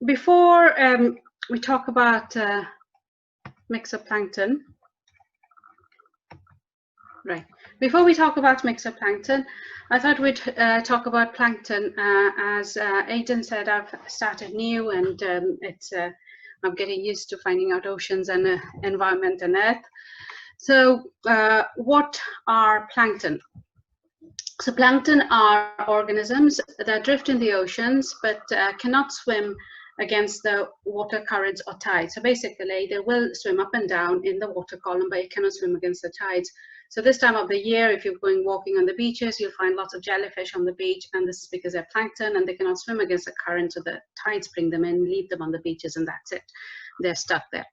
before we talk about Mixoplankton, right? Before we talk about Mixoplankton, I thought we'd talk about plankton. As Aidan said, I've started new, and I'm getting used to finding out oceans and environment and Earth. So, what are plankton? So, plankton are organisms that drift in the oceans, but cannot swim against the water currents or tides. So basically, they will swim up and down in the water column, but it cannot swim against the tides. So this time of the year, if you're going walking on the beaches, you'll find lots of jellyfish on the beach, and this is because they're plankton and they cannot swim against the current, so the tides bring them in, leave them on the beaches, and that's it. They're stuck there.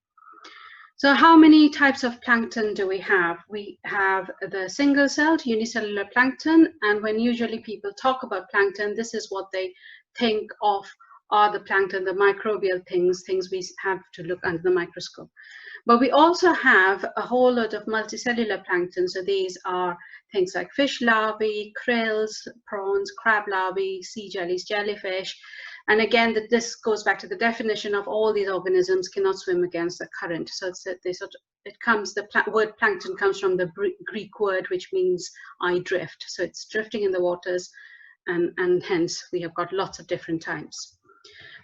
So how many types of plankton do we have? We have the single-celled unicellular plankton, and when usually people talk about plankton, this is what they think of are the plankton, the microbial things we have to look under the microscope. But we also have a whole lot of multicellular plankton. So these are things like fish larvae, krills, prawns, crab larvae, sea jellies, jellyfish. And again, this goes back to the definition of all these organisms cannot swim against the current. So the word plankton comes from the Greek word, which means I drift. So it's drifting in the waters, and hence we have got lots of different types.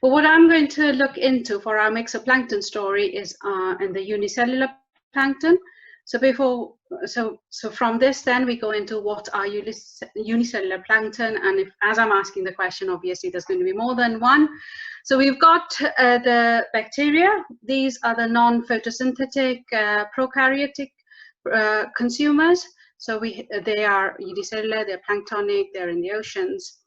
But what I'm going to look into for our Mixoplankton story is in the unicellular plankton. So from this, then we go into what are unicellular plankton, and as I'm asking the question, obviously there's going to be more than one. So we've got the bacteria. These are the non-photosynthetic prokaryotic consumers. So they are unicellular, they're planktonic, they're in the oceans.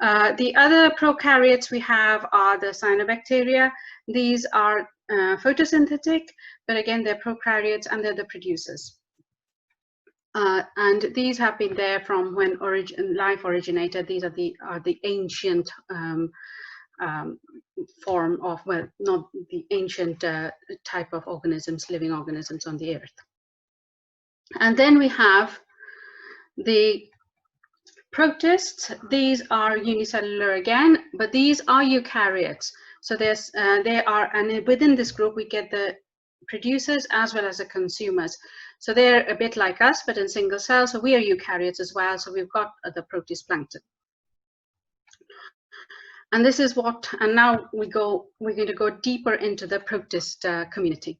The other prokaryotes we have are the cyanobacteria. These are photosynthetic, but again, they're prokaryotes and they're the producers. And these have been there from when life originated. These are the ancient form of, well, not the ancient type of organisms, living organisms on the earth. And then we have the protists. These are unicellular again, but these are eukaryotes. So and within this group we get the producers as well as the consumers. So they're a bit like us, but in single cell. So we are eukaryotes as well. So we've got the protist plankton. And this is and now we're going to go deeper into the protist community.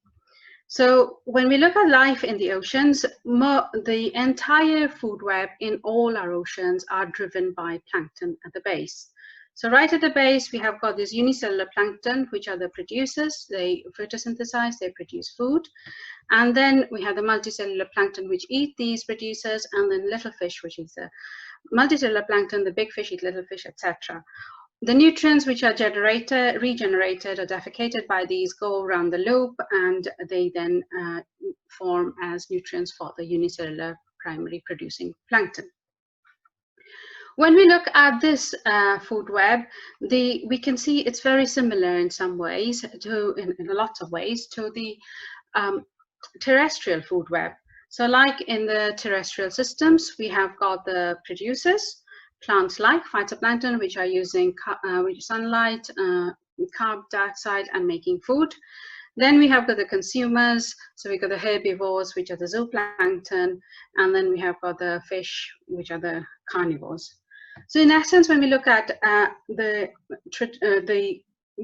So when we look at life in the oceans, the entire food web in all our oceans are driven by plankton at the base. So right at the base, we have got this unicellular plankton, which are the producers. They photosynthesize, they produce food. And then we have the multicellular plankton, which eat these producers, and then little fish, which is the multicellular plankton, the big fish eat little fish, etc. The nutrients which are regenerated or defecated by these go around the loop, and they then form as nutrients for the unicellular primary producing plankton. When we look at this food web, we can see it's very similar in some ways, in lots of ways, to the terrestrial food web. So like in the terrestrial systems, we have got the producers, plants like phytoplankton, which are using sunlight, carbon dioxide, and making food. Then we have got the consumers, so we got the herbivores, which are the zooplankton, and then we have got the fish, which are the carnivores. So in essence, when we look at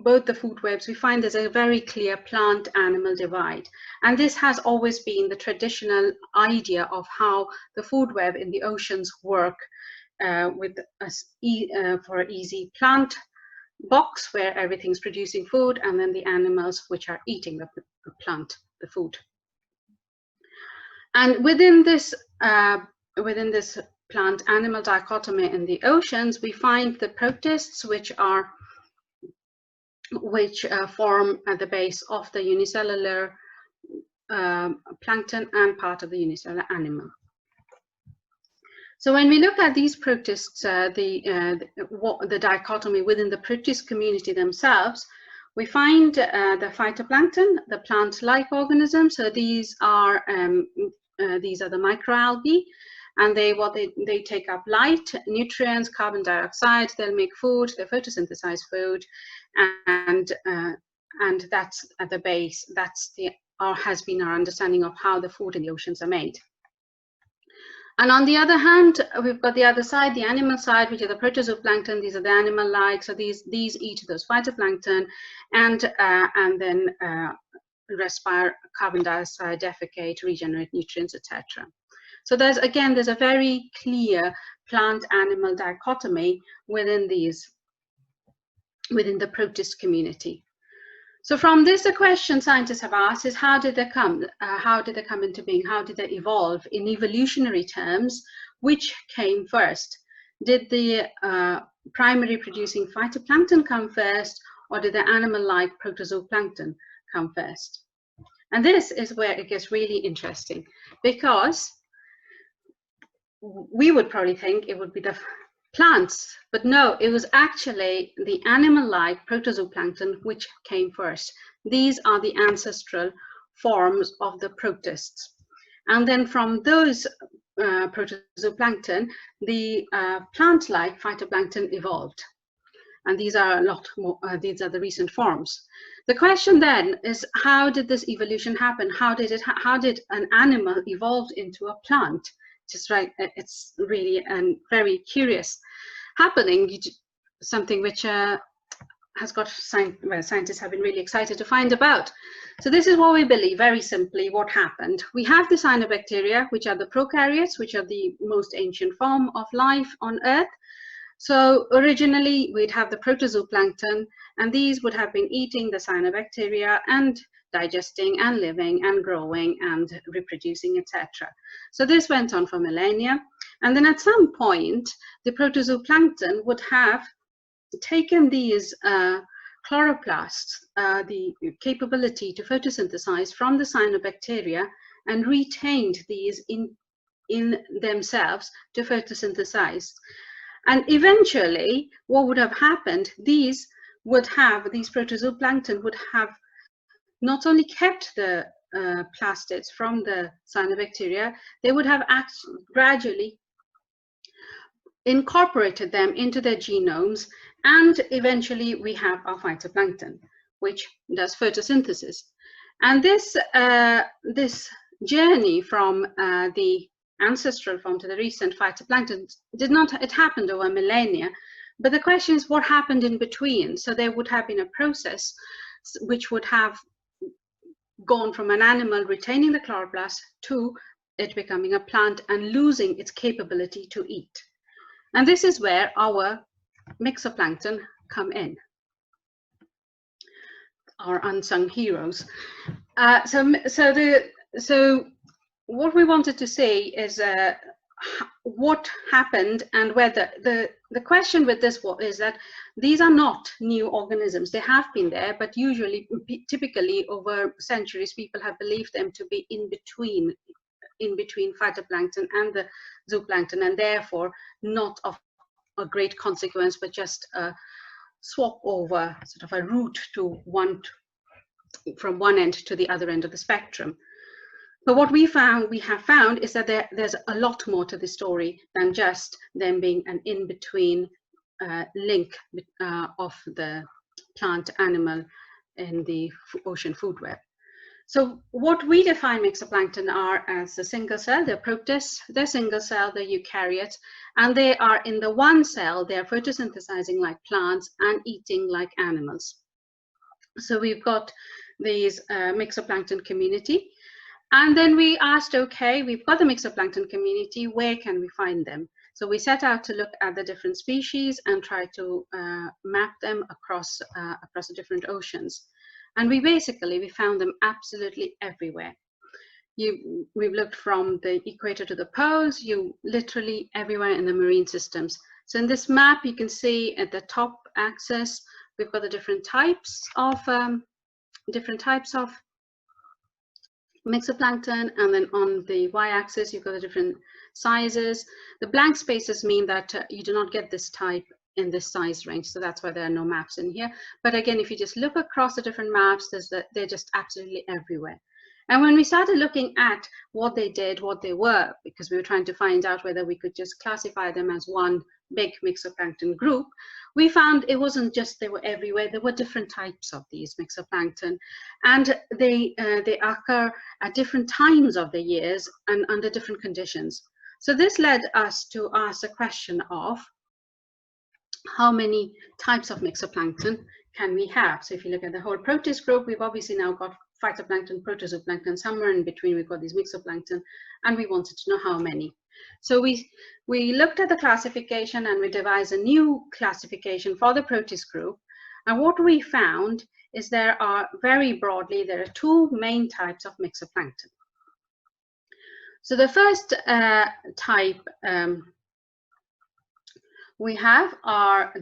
both the food webs, we find there's a very clear plant-animal divide. And this has always been the traditional idea of how the food web in the oceans work, for an easy plant box where everything's producing food, and then the animals which are eating the plant, the food. And within this plant-animal dichotomy in the oceans, we find the protists, which form at the base of the unicellular plankton and part of the unicellular animal. So when we look at these protists, the dichotomy within the protist community themselves, we find the phytoplankton, the plant-like organisms. So these are the microalgae, and they take up light, nutrients, carbon dioxide. They'll make food. They photosynthesize food, and that's at the base. That's has been our understanding of how the food in the oceans are made. And on the other hand, we've got the other side, the animal side, which are the protozooplankton. These are the animal-like, so these eat those phytoplankton, and then respire carbon dioxide, defecate, regenerate nutrients, etc. So there's a very clear plant-animal dichotomy within the protist community. So from this, the question scientists have asked is, how did they come? How did they come into being? How did they evolve in evolutionary terms? Which came first? Did the primary producing phytoplankton come first, or did the animal-like protozooplankton come first? And this is where it gets really interesting, because we would probably think it would be the plants, but no, it was actually the animal-like protozooplankton which came first. These are the ancestral forms of the protists. And then from those protozooplankton, the plant-like phytoplankton evolved. And these are a lot more, these are the recent forms. The question then is, how did this evolution happen? How did an animal evolve into a plant? Just right, it's really very curious happening, something which has got scientists have been really excited to find about. So this is what we believe, very simply, what happened. We have the cyanobacteria, which are the prokaryotes, which are the most ancient form of life on Earth. So originally we'd have the protozooplankton, and these would have been eating the cyanobacteria and digesting and living and growing and reproducing, etc. So this went on for millennia, and then at some point the protozooplankton would have taken these chloroplasts, the capability to photosynthesize from the cyanobacteria, and retained these in themselves to photosynthesize. And eventually what would have happened, these protozooplankton would have not only kept the plastids from the cyanobacteria, they would have gradually incorporated them into their genomes, and eventually we have our phytoplankton, which does photosynthesis. And this journey from the ancestral form to the recent phytoplankton it happened over millennia, but the question is what happened in between. So there would have been a process which would have gone from an animal retaining the chloroplast to it becoming a plant and losing its capability to eat. And this is where our mixoplankton come in, our unsung heroes. So what we wanted to say is what happened, and whether the question with this is that these are not new organisms. They have been there, but typically over centuries, people have believed them to be in between phytoplankton and the zooplankton, and therefore not of a great consequence, but just a swap over, sort of a route from one end to the other end of the spectrum. But what we have found is that there's a lot more to the story than just them being an in-between link of the plant animal in the ocean food web. So what we define mixoplankton are as a single cell. They're protists, they're single cell, they're eukaryotes, and they are in the one cell, they're photosynthesizing like plants and eating like animals. So we've got these mixoplankton community. And then we asked, okay, we've got the mixoplankton community, where can we find them? So we set out to look at the different species and try to map them across the different oceans. And we found them absolutely everywhere. We've looked from the equator to the poles, literally everywhere in the marine systems. So in this map, you can see at the top axis, we've got the different types of mixoplankton, and then on the y-axis you've got the different sizes. The blank spaces mean that you do not get this type in this size range, so that's why there are no maps in here. But again, if you just look across the different maps, they're just absolutely everywhere. And when we started looking at what they did, what they were, because we were trying to find out whether we could just classify them as one big mixoplankton group, we found it wasn't just they were everywhere. There were different types of these mixoplankton, and they occur at different times of the years and under different conditions. So this led us to ask the question of how many types of mixoplankton can we have? So if you look at the whole protist group, we've obviously now got phytoplankton, protozooplankton, somewhere in between we've got these mixoplankton, and we wanted to know how many. So we looked at the classification and we devised a new classification for the protist group. And what we found is there are, very broadly, there are two main types of mixoplankton. So the first type we have are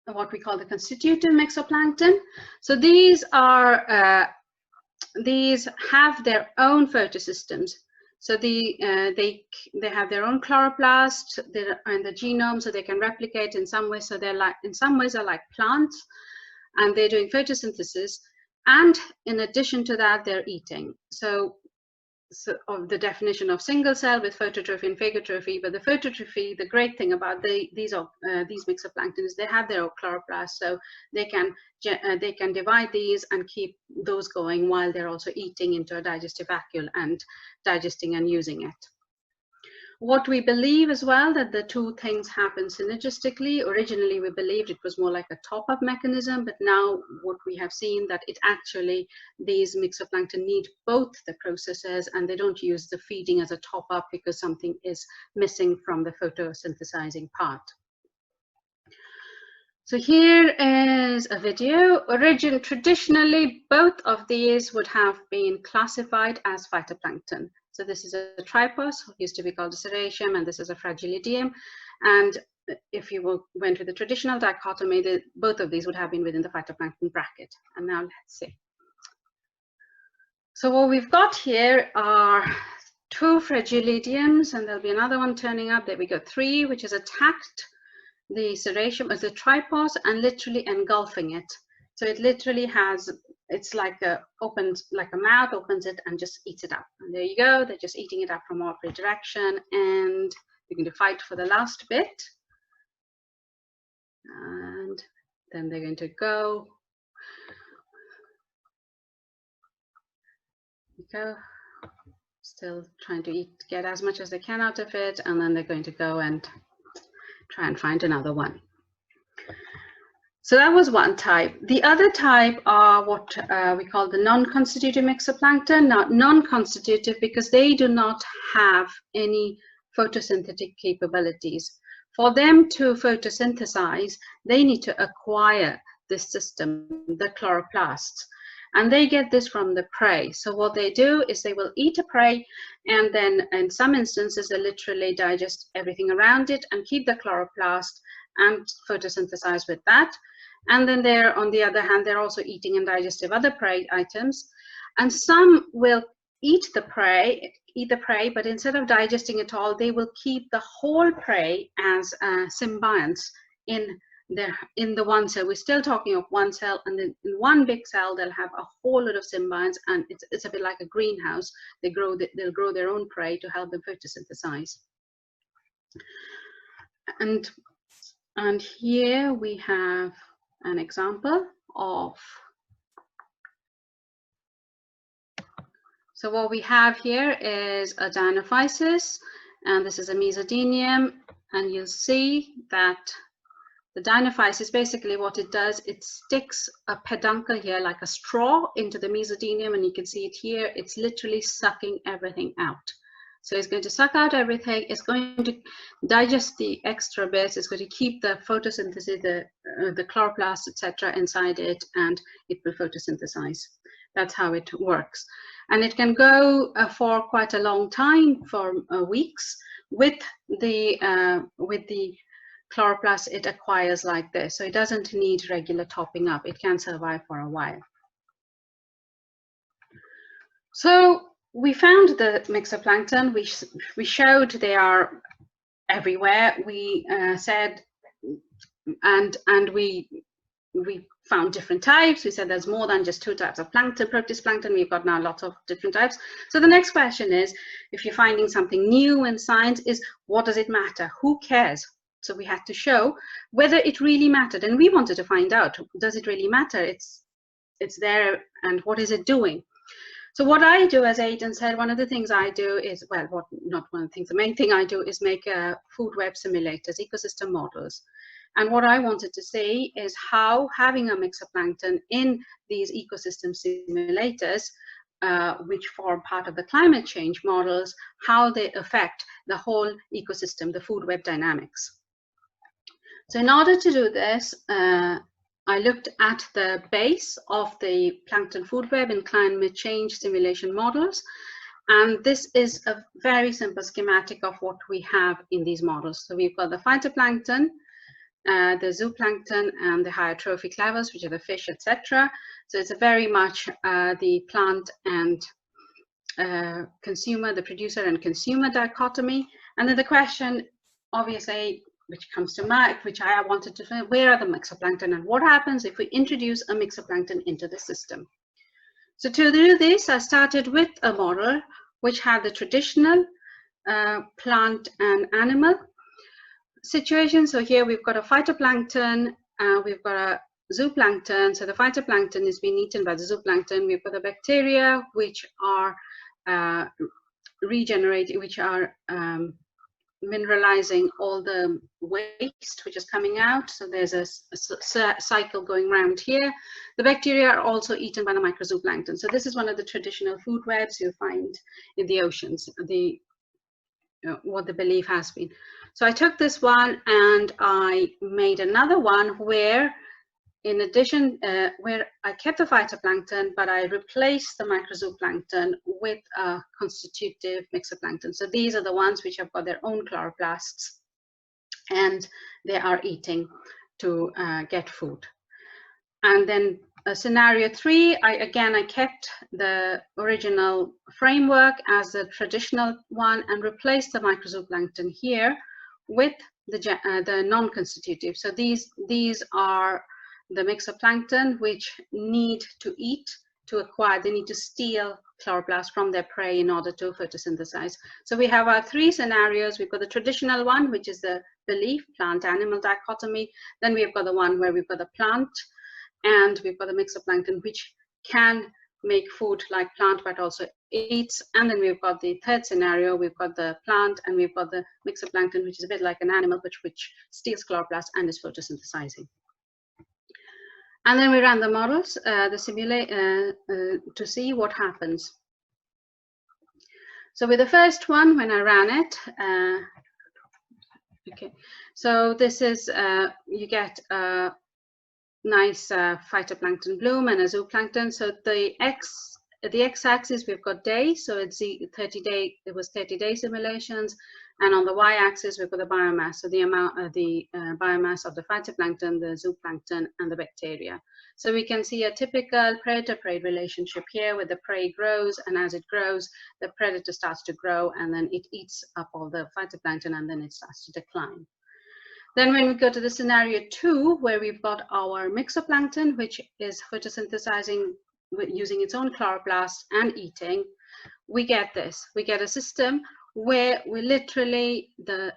what we call the constitutive mixoplankton. So these are these have their own photosystems. So they have their own chloroplast in the genome, so they can replicate in some ways. So they're like, in some ways, are like plants, and they're doing photosynthesis. And in addition to that, they're eating. So of the definition of single cell with phototrophy and phagotrophy, but the phototrophy, the great thing about these mixoplankton is they have their own chloroplast, so they can divide these and keep those going while they're also eating into a digestive vacuole and digesting and using it. What we believe as well, that the two things happen synergistically. Originally, we believed it was more like a top-up mechanism, but now what we have seen that it actually, these mixoplankton need both the processes, and they don't use the feeding as a top-up because something is missing from the photosynthesizing part. So here is a video. Traditionally, both of these would have been classified as phytoplankton. So this is a tripos, used to be called a serratium, and this is a fragilidium. And if you went with the traditional dichotomy, both of these would have been within the phytoplankton bracket. And now let's see. So what we've got here are two fragilidiums, and there'll be another one turning up. There we go, three, which has attacked the serratium as a tripos and literally engulfing it. So it literally has, it's like a mouth, opens it and just eats it up. And there you go, they're just eating it up from every direction, and you're going to fight for the last bit. And then they're going to go. Still trying to get as much as they can out of it, and then they're going to go and try and find another one. So that was one type. The other type are what we call the non-constitutive mixoplankton. Now, non-constitutive because they do not have any photosynthetic capabilities. For them to photosynthesize, they need to acquire this system, the chloroplasts, and they get this from the prey. So what they do is they will eat a prey, and then in some instances they literally digest everything around it and keep the chloroplast and photosynthesize with that. And then they're, on the other hand, they're also eating and digestive other prey items. And some will eat the prey, but instead of digesting it all, they will keep the whole prey as symbionts in the one cell. We're still talking of one cell, and then in one big cell they'll have a whole lot of symbionts, and it's a bit like a greenhouse. They'll grow their own prey to help them photosynthesize. And here we have an example of, so what we have here is a dinophysis, and this is a mesodinium, and you'll see that the dinophysis, basically what it does, it sticks a peduncle here like a straw into the mesodinium, and you can see it here, it's literally sucking everything out. So it's going to suck out everything, it's going to digest the extra bits, it's going to keep the photosynthesis, the chloroplast, etc. inside it, and it will photosynthesize. That's how it works. And it can go for quite a long time, for weeks, with the chloroplast it acquires like this. So it doesn't need regular topping up, it can survive for a while. So we found the mixoplankton, we showed they are everywhere. We said, and we we found different types. We said there's more than just 2 types of plankton, protist plankton. We've got now lots of different types. So the next question is, if you're finding something new in science, is what does it matter? Who cares? So we had to show whether it really mattered, and we wanted to find out, does it really matter? It's there, and what is it doing? So what I do, as Aidan said, one of the things I do is, well, not one of the things, the main thing I do is make food web simulators, ecosystem models. And what I wanted to see is how having a mixoplankton in these ecosystem simulators, which form part of the climate change models, how they affect the whole ecosystem, the food web dynamics. So in order to do this, I looked at the base of the plankton food web in climate change simulation models. And this is a very simple schematic of what we have in these models. So we've got the phytoplankton, the zooplankton, and the higher trophic levels, which are the fish, etc. So it's a very much the plant and consumer, the producer and consumer dichotomy. And then the question, obviously, which comes to mind, which I wanted to know, where are the mixoplankton and what happens if we introduce a mixoplankton into the system? So to do this, I started with a model which had the traditional plant and animal situation. So here we've got a phytoplankton, we've got a zooplankton. So the phytoplankton is being eaten by the zooplankton. We've got the bacteria which are regenerating, which are mineralizing all the waste which is coming out. So there's a cycle going around here. The bacteria are also eaten by the microzooplankton. So this is one of the traditional food webs you find in the oceans, what the belief has been. So I took this one and I made another one where, in addition, where I kept the phytoplankton, but I replaced the microzooplankton with a constitutive mixoplankton. So these are the ones which have got their own chloroplasts, and they are eating to get food. And then scenario 3, I kept the original framework as the traditional one and replaced the microzooplankton here with the non-constitutive. So these are the mixoplankton which need to eat to acquire, they need to steal chloroplasts from their prey in order to photosynthesize. So we have our 3 scenarios. We've got the traditional one, which is the belief, plant-animal dichotomy. Then we've got the one where we've got the plant, and we've got the mixoplankton which can make food like plant but also eats. And then we've got the 3rd scenario, we've got the plant and we've got the mixoplankton, which is a bit like an animal which steals chloroplasts and is photosynthesizing. And then we ran the models, to see what happens. So with the first one, when I ran it, okay, so this is, you get a nice phytoplankton bloom and a zooplankton. So the x-axis we've got days, so it's the 30-day, it was 30-day simulations, and on the y-axis we've got the biomass, so the amount of the biomass of the phytoplankton, the zooplankton, and the bacteria. So we can see a typical predator-prey relationship here, where the prey grows, and as it grows, the predator starts to grow, and then it eats up all the phytoplankton, and then it starts to decline. Then when we go to the scenario 2, where we've got our mixoplankton, which is photosynthesizing using its own chloroplasts and eating, we get this. We get a system where we literally, the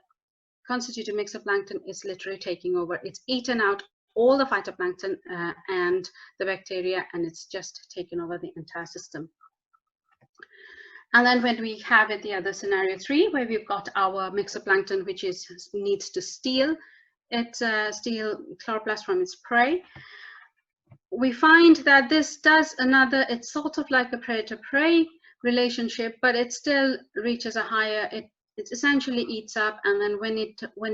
constitutive mixoplankton is literally taking over. It's eaten out all the phytoplankton and the bacteria, and it's just taken over the entire system. And then when we have it, the other scenario 3, where we've got our mixoplankton, which needs to steal chloroplast from its prey, we find that this does another, it's sort of like a predator-prey relationship, but it still reaches a higher, it essentially eats up, and then when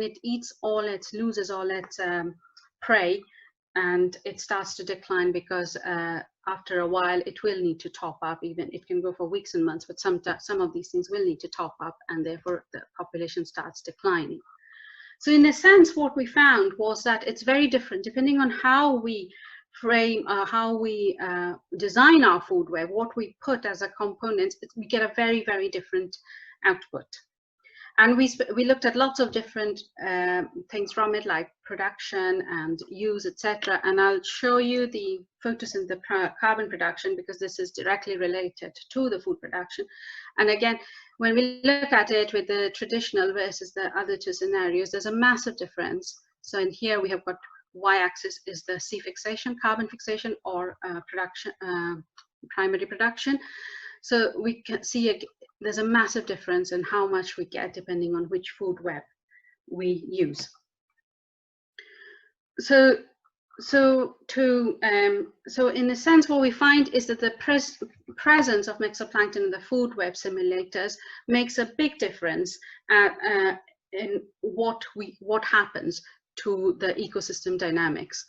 it eats all, it loses all its prey, and it starts to decline, because after a while it will need to top up. Even it can go for weeks and months, but some of these things will need to top up, and therefore the population starts declining. So in a sense, what we found was that it's very different depending on how we frame, how we design our food web, what we put as a component, we get a very, very different output. And we looked at lots of different things from it, like production and use, etc. And I'll show you the carbon production, because this is directly related to the food production. And again, when we look at it with the traditional versus the other two scenarios, there's a massive difference. So in here we have got y-axis is the C fixation, carbon fixation, or production, primary production. So we can see there's a massive difference in how much we get depending on which food web we use. So in a sense, what we find is that the presence of Mixoplankton in the food web simulators makes a big difference in what happens to the ecosystem dynamics.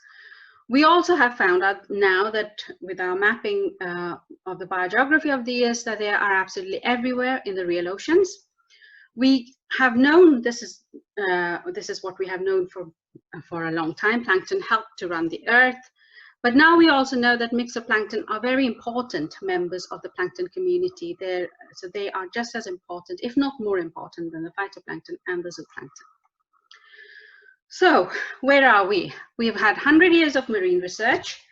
We also have found out now that with our mapping of the biogeography of the earth, that they are absolutely everywhere in the real oceans. We have known this is what we have known for a long time. Plankton help to run the earth, but now we also know that Mixoplankton are very important members of the plankton community. So they are just as important, if not more important, than the phytoplankton and the zooplankton. So where are we? We've had 100 years of marine research.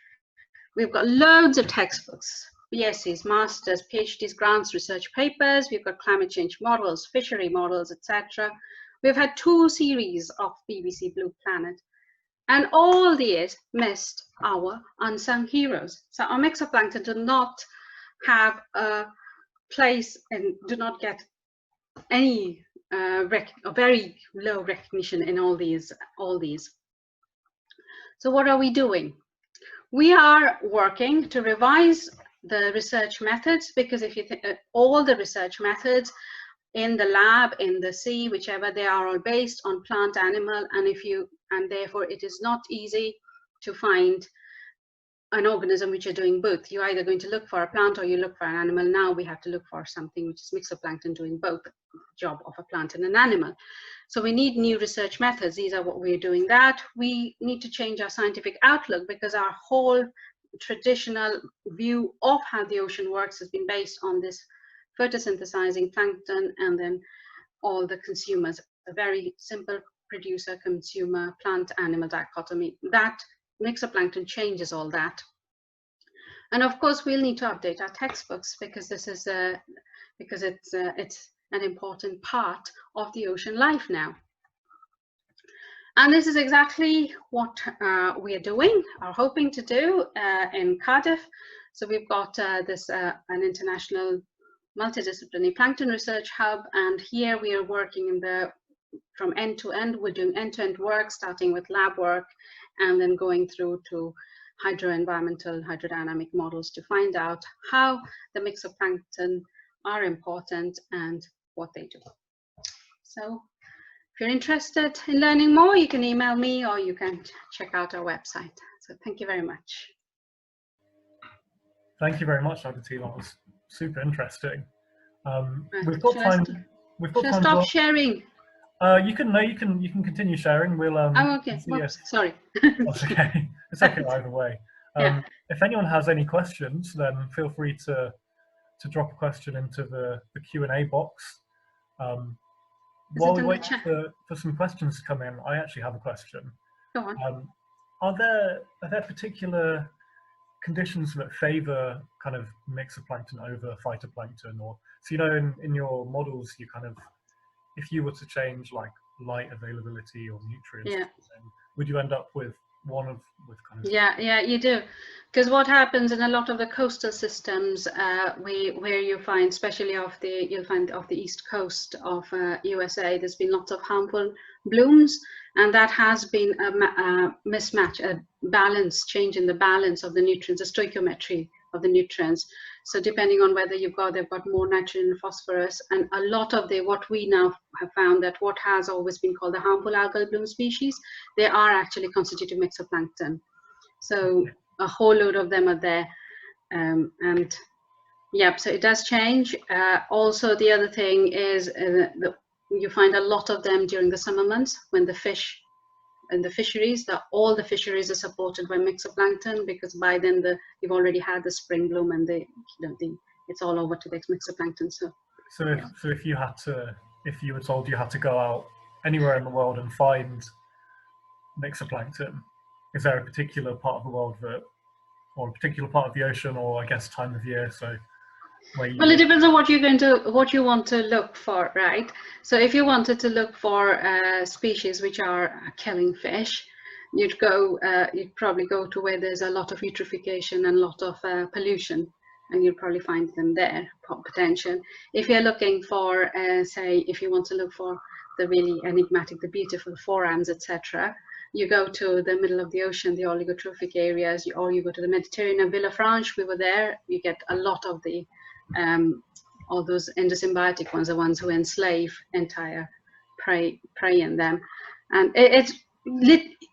We've got loads of textbooks, BScs, masters, PhDs, grants, research papers. We've got climate change models, fishery models, etc. We've had 2 series of BBC Blue Planet, and all these missed our unsung heroes. So our Mixoplankton do not have a place and do not get any very low recognition in all these. So what are we doing? We are working to revise the research methods, because if you think all the research methods in the lab, in the sea, whichever, they are all based on plant, animal, and therefore it is not easy to find an organism which are doing both. You're either going to look for a plant or you look for an animal. Now we have to look for something which is Mixoplankton doing both, the job of a plant and an animal. So we need new research methods. These are what we're doing. That we need to change our scientific outlook, because our whole traditional view of how the ocean works has been based on this photosynthesizing plankton and then all the consumers, a very simple producer consumer plant animal dichotomy. That Mixoplankton changes all that. And of course we'll need to update our textbooks, because this is it's an important part of the ocean life now. And this is exactly what we are doing, are hoping to do in Cardiff. So we've got an international multidisciplinary plankton research hub, and here we are working from end to end. We're doing end-to-end work, starting with lab work and then going through to hydroenvironmental, hydrodynamic models to find out how the Mixoplankton are important and what they do. So if you're interested in learning more, you can email me or you can check out our website. So thank you very much. Thank you very much, Aditee. That was super interesting. We've got time. Should I stop sharing? You can continue sharing. We'll oh, okay. Whoops, sorry. That's okay. It's okay either way. Yeah. If anyone has any questions, then feel free to drop a question into the Q&A box. While we wait for some questions to come in, I actually have a question. Go on. Are there particular conditions that favor kind of Mixoplankton over phytoplankton? Or so, you know, in your models, you kind of, if you were to change like light availability or nutrients, would you end up with kind of? Yeah, you do, because what happens in a lot of the coastal systems, where you find, especially you'll find off the east coast of USA, there's been lots of harmful blooms, and that has been a mismatch, a change in the balance of the nutrients, the stoichiometry of the nutrients. So depending on whether they've got more nitrogen and phosphorus, and a lot of what we now have found that what has always been called the harmful algal bloom species, they are actually constitutive Mixoplankton. So a whole load of them are there, and yeah, so it does change. Also, the other thing is you find a lot of them during the summer months when the fish and the fisheries, all the fisheries are supported by Mixoplankton, because by then you've already had the spring bloom and it's all over to the Mixoplankton. So if you had to if you were told you had to go out anywhere in the world and find Mixoplankton, is there a particular part of the world that, or a particular part of the ocean, or I guess time of year, so where you Well, it live? depends on what you want to look for, right? So if you wanted to look for species which are killing fish, you'd probably go to where there's a lot of eutrophication and a lot of pollution, and you'd probably find them there, potential. If you're looking for, say, if you want to look for the really enigmatic, the beautiful forams, etc., you go to the middle of the ocean, the oligotrophic areas, or you go to the Mediterranean and Villafranche. We were there. You get a lot of the all those endosymbiotic ones, the ones who enslave entire prey in them. And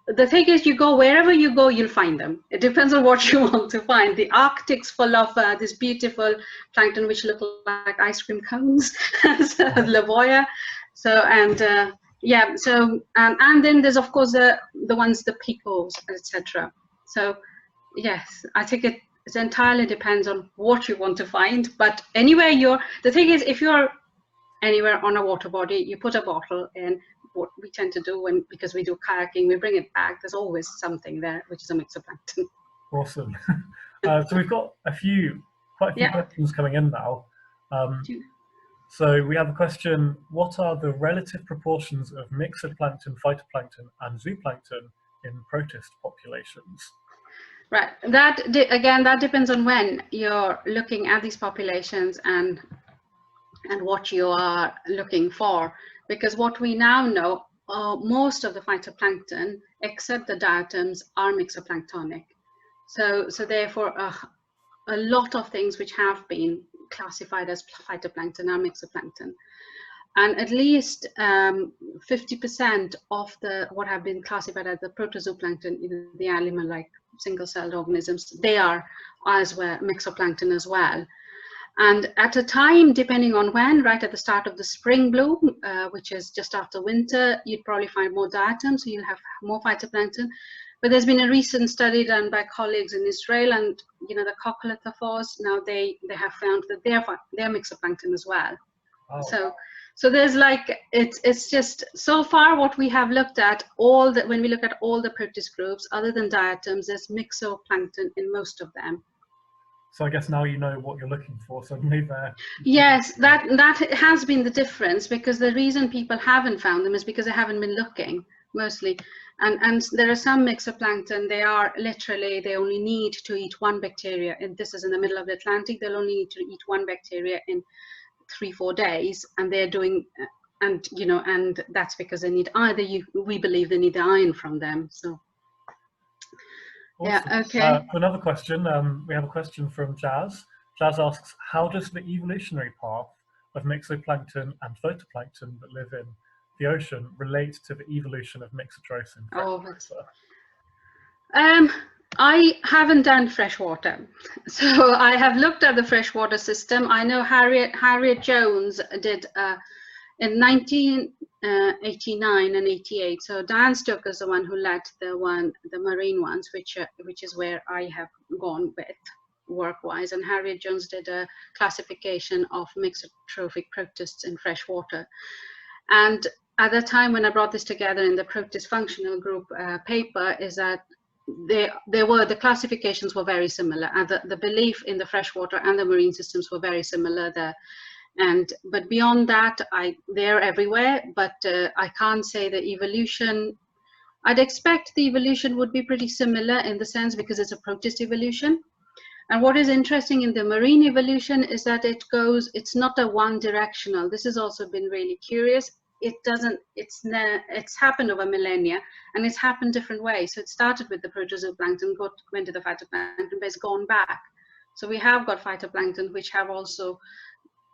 the thing is, you go wherever you go, you'll find them. It depends on what you want to find. The Arctic's full of this beautiful plankton which look like ice cream cones, so Lavoya. So yeah, so and then there's of course the ones, the picos, etc. So yes, I think it entirely depends on what you want to find. But anywhere the thing is, if you're anywhere on a water body, you put a bottle in. What we tend to do because we do kayaking, we bring it back. There's always something there, which is a Mixoplankton. Awesome. So we've got quite a few questions coming in now. So we have a question: what are the relative proportions of Mixoplankton, phytoplankton, and zooplankton in protist populations? Right. That depends on when you're looking at these populations and what you are looking for. Because what we now know, most of the phytoplankton, except the diatoms, are mixoplanktonic. So therefore, a lot of things which have been classified as phytoplankton are mixoplankton. And at least 50% of what have been classified as the protozooplankton, the animal-like single-celled organisms, they are as well mixoplankton as well. And at a time, depending on when, right at the start of the spring bloom, which is just after winter, you'd probably find more diatoms, so you'll have more phytoplankton. But there's been a recent study done by colleagues in Israel, and the coccolithophores, now they have found that they're mixoplankton as well. Oh. So there's it's just so far what we have looked at, when we look at all the protist groups, other than diatoms, there's mixoplankton in most of them. So I guess now you know what you're looking for suddenly there. Yes, that has been the difference, because the reason people haven't found them is because they haven't been looking mostly. And there are some mixoplankton, they only need to eat one bacteria, and this is in the middle of the Atlantic, they'll only need to eat one bacteria in 3-4 days, and they're doing, and that's because they need we believe they need the iron from them. So awesome. Yeah, okay. Another question, we have a question from Jazz. Jazz asks, how does the evolutionary path of mixoplankton and phytoplankton that live in the ocean relate to the evolution of mixotrophs in freshwater? I haven't done freshwater, so I have looked at the freshwater system. I know Harriet Jones did in 1989 and 88. So Dan Stoker is the one who led the marine ones, which is where I have gone with work-wise. And Harriet Jones did a classification of mixotrophic protists in freshwater. And at the time when I brought this together in the protist functional group paper, is that the classifications were very similar, and the belief in the freshwater and the marine systems were very similar there. But beyond that, they're everywhere. But I can't say the evolution. I'd expect the evolution would be pretty similar in the sense, because it's a protist evolution. And what is interesting in the marine evolution is that it's not a one-directional. This has also been really curious. It's happened over millennia, and it's happened different ways. So it started with the protozooplankton, went to the phytoplankton, but it's gone back. So we have got phytoplankton which have also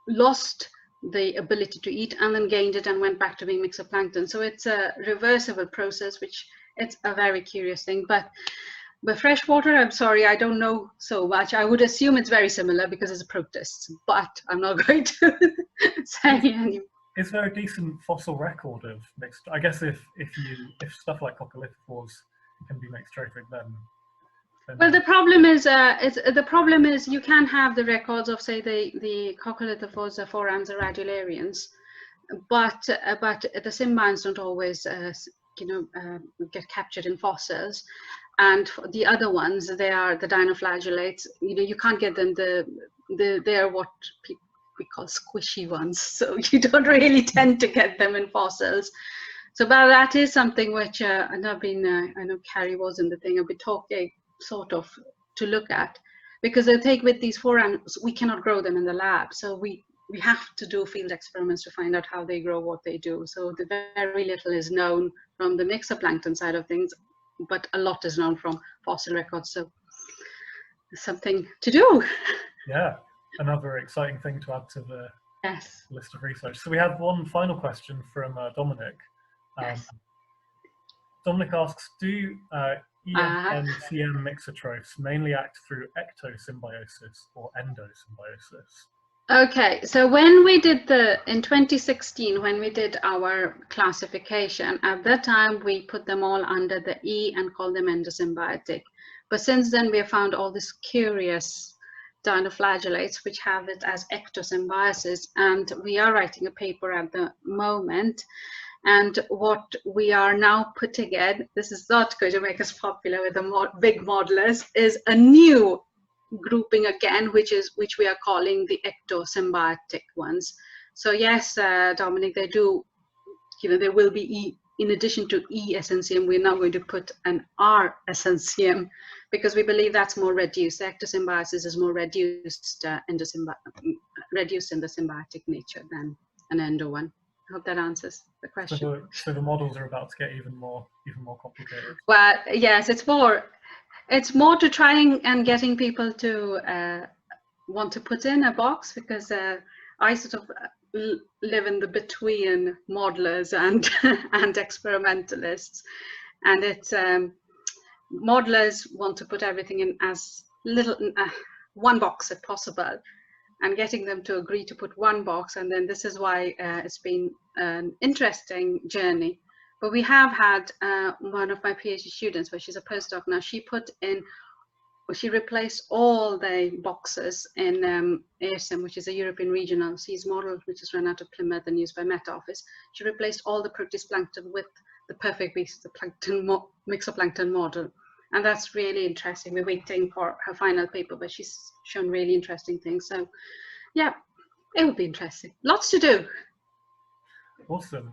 lost the ability to eat and then gained it and went back to being mixoplankton. So it's a reversible process, which it's a very curious thing. But freshwater, I'm sorry, I don't know so much. I would assume it's very similar because it's a protist, but I'm not going to say anything. Is there a decent fossil record of mixed? I guess if stuff like coccolithophores can be mixotrophic, then well, the problem is you can have the records of, say, the coccolithophores, the forams, the radiolarians, but the symbionts don't always get captured in fossils. And the other ones, they are the dinoflagellates. You can't get them. They are what we call squishy ones. So you don't really tend to get them in fossils. So, but that is something which I know Carrie was in the thing. I've been talking sort of to look at, because I think with these 4 animals, we cannot grow them in the lab. So we have to do field experiments to find out how they grow, what they do. So the very little is known from the mixoplankton side of things, but a lot is known from fossil records. So there's something to do. Yeah, another exciting thing to add to the list of research. So we have one final question from Dominic. Yes. Dominic asks, do EMCM mixotrophs mainly act through ectosymbiosis or endosymbiosis? Okay, so when we did in 2016, when we did our classification, at that time we put them all under the E and called them endosymbiotic. But since then we have found all these curious dinoflagellates which have it as ectosymbiosis, and we are writing a paper at the moment. And what we are now putting in, this is not going to make us popular with the big modelers, is a new grouping again, which we are calling the ectosymbiotic ones. So yes, Dominic, they do, there will be E, in addition to E essentium, we're now going to put an R essentium, because we believe that's more reduced. Ectosymbiosis is more reduced reduced in the symbiotic nature than an endo one. I hope that answers the question. So the models are about to get even more complicated. Well, yes, it's more to trying and getting people to want to put in a box, because I sort of live in the between modelers and and experimentalists, and it's modelers want to put everything in as little one box as possible, and getting them to agree to put one box. And then this is why it's been an interesting journey. But we have had one of my PhD students, where she's a postdoc now, she replaced all the boxes in ASM, which is a European regional seas model, which is run out of Plymouth and used by Met Office. She replaced all the protist plankton with the perfect beast, the mixoplankton model. And that's really interesting. We're waiting for her final paper, but she's shown really interesting things. So yeah, it will be interesting. Lots to do. Awesome.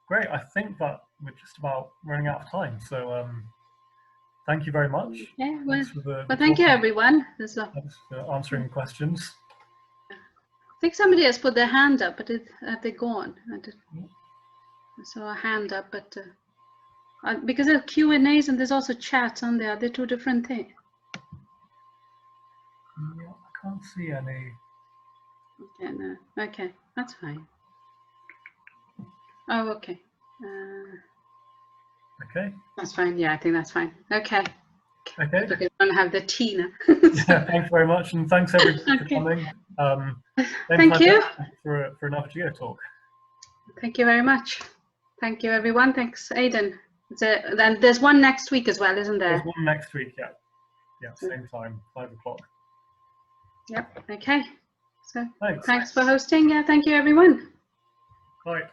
Great. I think that we're just about running out of time. So thank you very much. Yeah, well thank you, everyone. Thanks for answering questions. I think somebody has put their hand up, but they're gone. I saw a hand up, but because there are Q&As and there's also chats on there. They're 2 different things. Yeah, I can't see any. Okay, no. Okay, that's fine. Oh, okay. Okay. That's fine. Yeah, I think that's fine. Okay. Okay. We're going to have the Tina. Yeah, thanks very much, and thanks everyone for coming. Thank you for another Geo talk. Thank you very much. Thank you, everyone. Thanks, Aidan. Then there's one next week as well, isn't there? There's one next week. Yeah. Yeah, same time, 5 o'clock. Yep. Okay. So thanks for hosting. Yeah. Thank you, everyone. Bye.